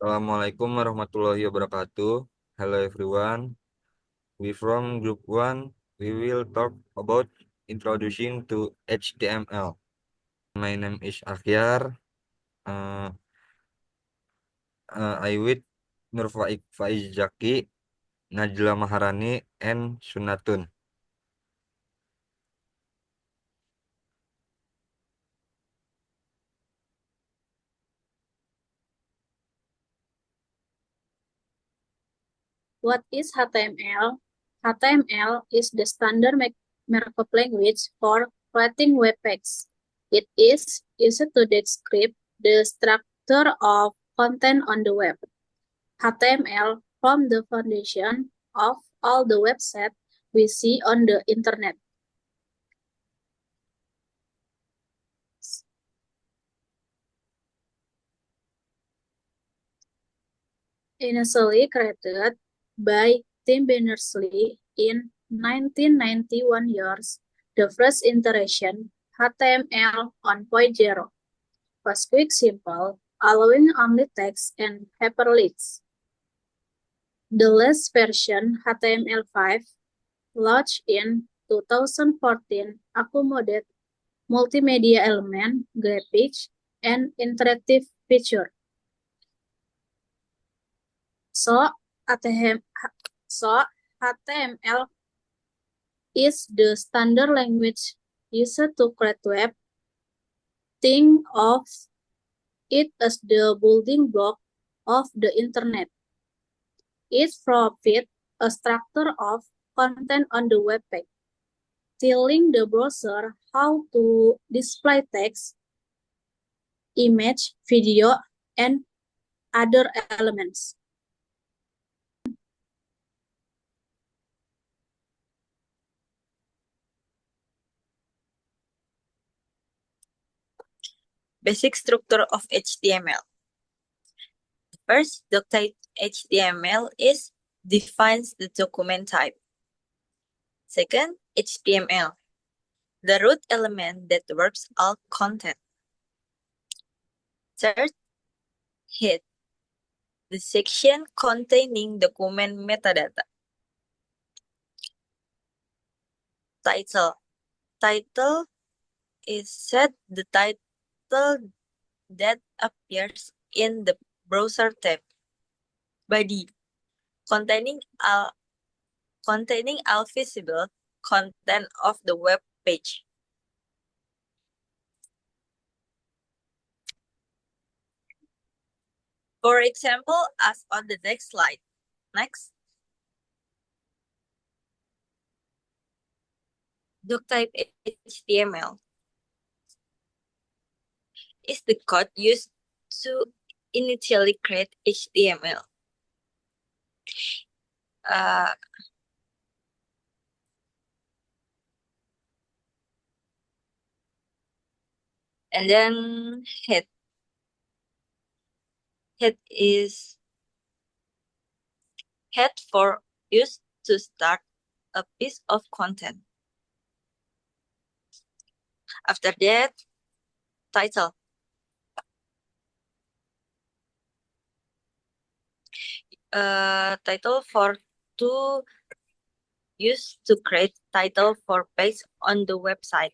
Assalamualaikum warahmatullahi wabarakatuh. Hello everyone. We from group 1. We will talk about introducing to HTML. My name is Akhyar. Uh, I with Nurfaik Faiz Jaki, Najla Maharani, and Sunatun. What is HTML? HTML is the standard markup language for writing web pages. It is used to describe the structure of content on the web. HTML forms the foundation of all the websites we see on the internet. Initially created by Tim Berners-Lee in 1991 years, the first iteration, HTML 1.0, was quick, simple, allowing only text and hyperlinks. The latest version, HTML5, launched in 2014, accommodated multimedia element, graphics, and interactive feature. So, HTML, so HTML is the standard language used to create web. Think of it as the building block of the internet. It provides a structure of content on the web page, telling the browser how to display text, image, video, and other elements. Basic structure of HTML. First, doctype HTML is defines the document type. Second, HTML, the root element that wraps all content. Third, head, the section containing document metadata. Title, title is set the title that appears in the browser tab. Body, containing all visible content of the web page. For example, as on the next slide. Next. Doctype HTML is the code used to initially create HTML. And then head. Head for use to start a piece of content. After that, title. Title for to use to create title for page on the website.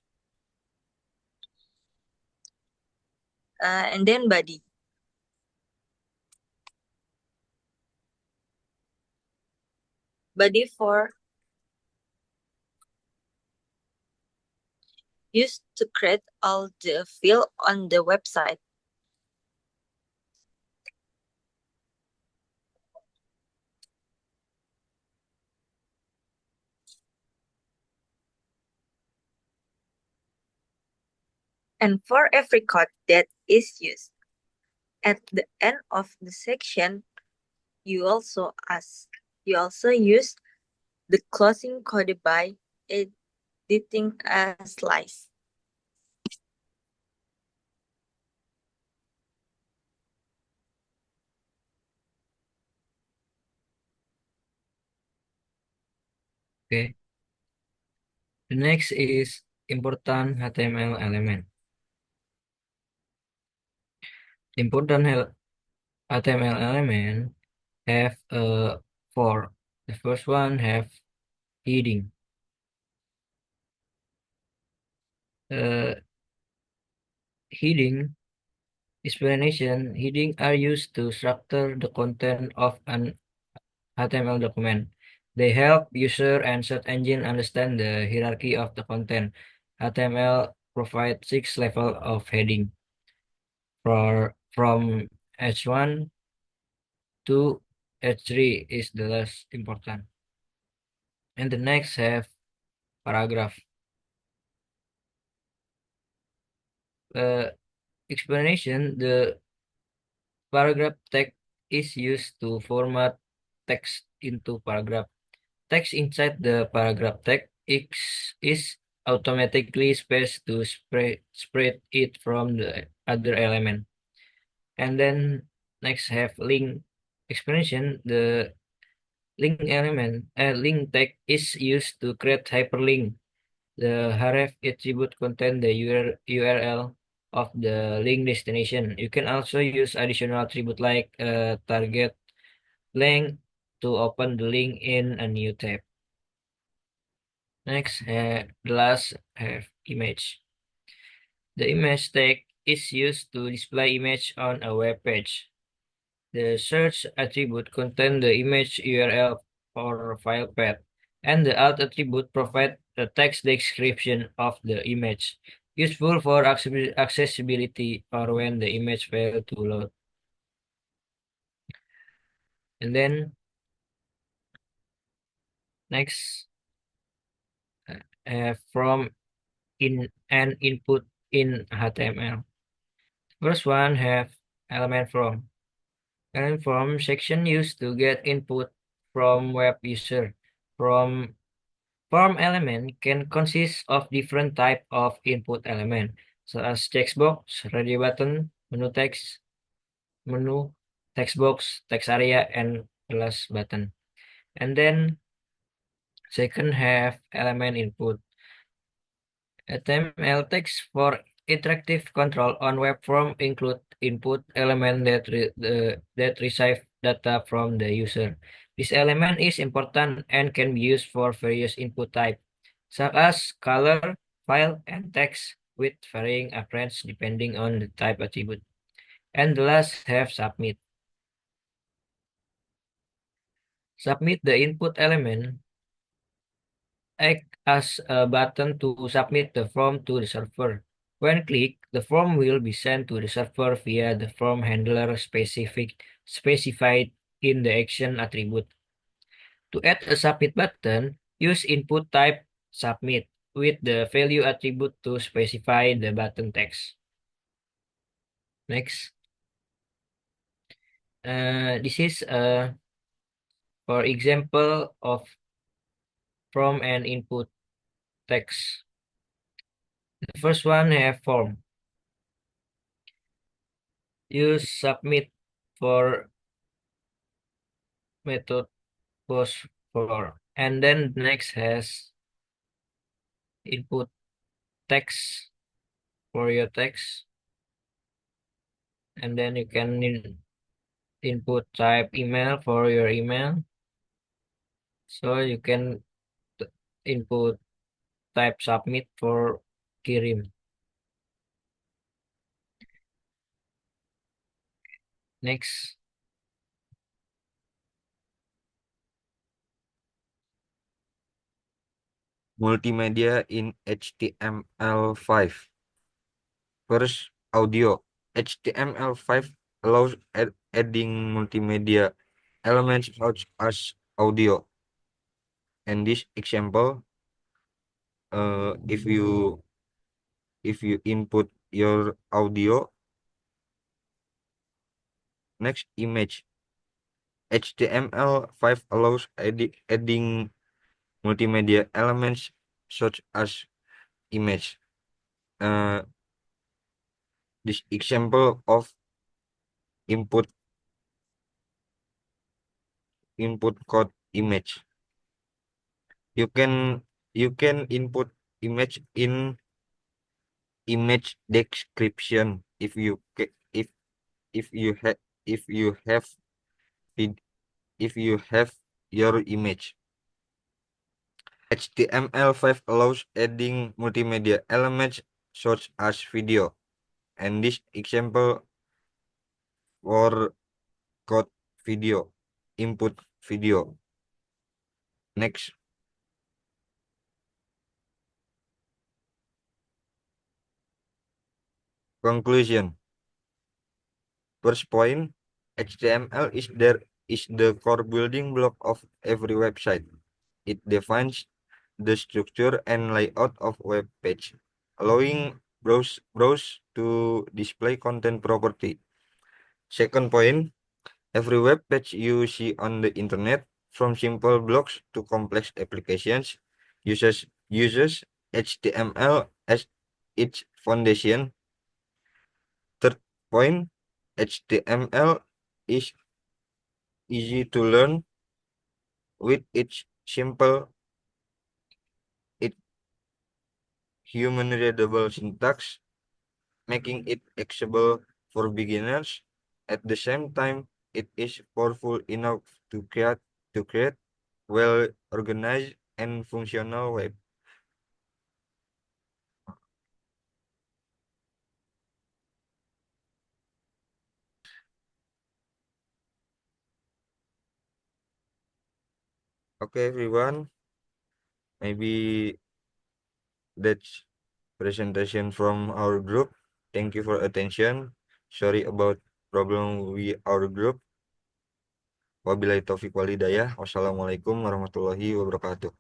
And then body. Body for used to create all the field on the website. And for every code that is used at the end of the section, you also use the closing code by editing a slice. Okay. The next is important HTML element. Important HTML element have four. The first one have heading. Heading explanation. Heading are used to structure the content of an HTML document. They help user and search engine understand the hierarchy of the content. HTML provides 6 levels of heading from H1 to H3 is the less important. And the next have paragraph. Explanation, the paragraph tag is used to format text into paragraph. Text inside the paragraph tag is automatically spaced to spread it from the other element. And then next have link explanation. The link tag is used to create hyperlink. The href attribute contain the URL of the link destination. You can also use additional attribute like target link to open the link in a new tab. Next, the last have image. The image tag is used to display image on a web page. The search attribute contains the image URL or file path, and the alt attribute provides the text description of the image, useful for accessibility or when the image fails to load. And then next, from in and input in HTML. First one have element from. Element from section used to get input from web user. Form element can consist of different type of input element, such as checkbox, radio button, menu, text box, text area, and plus button. And then second have element input. HTML text for interactive control on web form include input element that receive data from the user. This element is important and can be used for various input type, such as color, file, and text with varying appearance depending on the type attribute. And the last have submit. Submit the input element act as a button to submit the form to the server. When clicked, the form will be sent to the server via the form handler specified in the action attribute. To add a submit button, use input type submit with the value attribute to specify the button text. Next. This is for example of from and input text. The first one have form. Use submit for method post for, and then next has input text for your text, and then you can input type email for your email, so you can input type submit for kirim. Next, Multimedia in HTML5. First, audio. HTML5 allows adding multimedia elements such as audio. In this example, if you input your audio, next image. HTML5 allows adding multimedia elements such as image. This example of input code image. You can input image in image description if you if you have your image. HTML5 allows adding multimedia elements such as video, and this example for code video, input video. Next. Conclusion. First point, HTML is the core building block of every website. It defines the structure and layout of web page, allowing browse to display content property. Second point, every web page you see on the internet, from simple blogs to complex applications, uses HTML as its foundation. Third point, HTML is easy to learn with its simple, human readable syntax, making it accessible for beginners. At the same time, it is powerful enough to create well organized and functional web. Okay, everyone. Maybe that's presentation from our group. Thank you for attention. Sorry about problem with our group. Wabillahi taufiq walhidayah. Wassalamualaikum warahmatullahi wabarakatuh.